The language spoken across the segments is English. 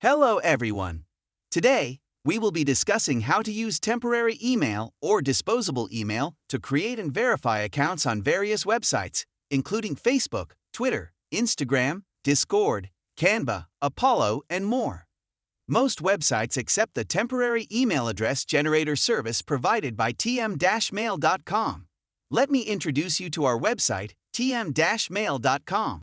Hello everyone! Today, we will be discussing how to use temporary email or disposable email to create and verify accounts on various websites, including Facebook, Twitter, Instagram, Discord, Canva, Apollo, and more. Most websites accept the temporary email address generator service provided by tm-mail.com. Let me introduce you to our website, tm-mail.com.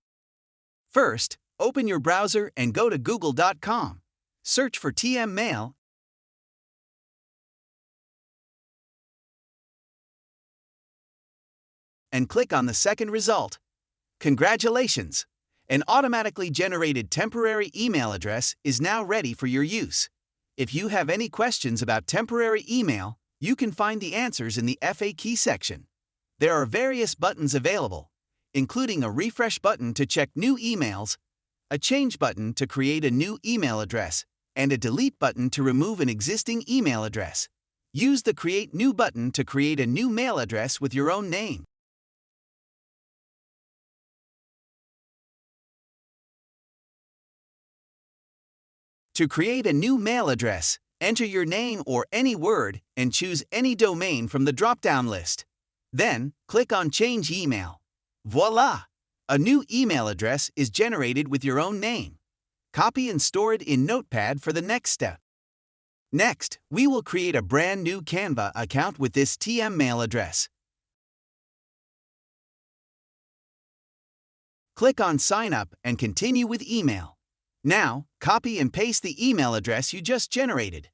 First, open your browser and go to google.com. Search for TM Mail and click on the second result. Congratulations! An automatically generated temporary email address is now ready for your use. If you have any questions about temporary email, you can find the answers in the FAQ section. There are various buttons available, including a refresh button to check new emails, a change button to create a new email address, and a delete button to remove an existing email address. Use the Create New button to create a new mail address with your own name. To create a new mail address, enter your name or any word and choose any domain from the drop-down list. Then, click on Change Email. Voila! A new email address is generated with your own name. Copy and store it in Notepad for the next step. Next, we will create a brand new Canva account with this TM mail address. Click on Sign Up and continue with email. Now, copy and paste the email address you just generated.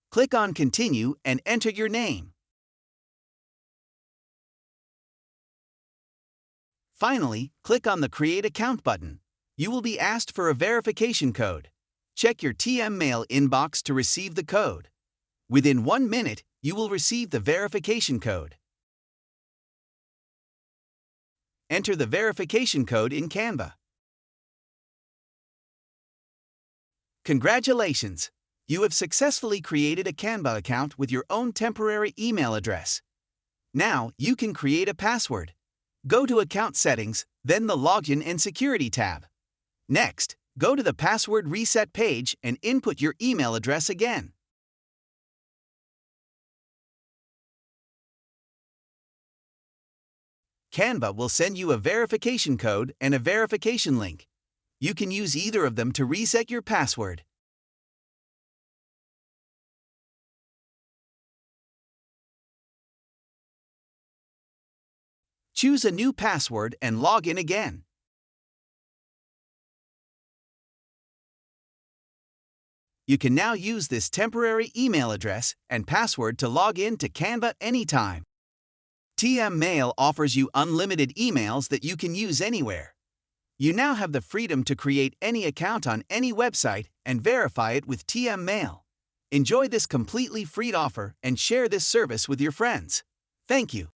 Click on Continue and enter your name. Finally, click on the Create Account button. You will be asked for a verification code. Check your TM Mail inbox to receive the code. Within 1 minute, you will receive the verification code. Enter the verification code in Canva. Congratulations! You have successfully created a Canva account with your own temporary email address. Now, you can create a password. Go to Account Settings, then the Login and Security tab. Next, go to the Password Reset page and input your email address again. Canva will send you a verification code and a verification link. You can use either of them to reset your password. Choose a new password and log in again. You can now use this temporary email address and password to log in to Canva anytime. TM Mail offers you unlimited emails that you can use anywhere. You now have the freedom to create any account on any website and verify it with TM Mail. Enjoy this completely free offer and share this service with your friends. Thank you.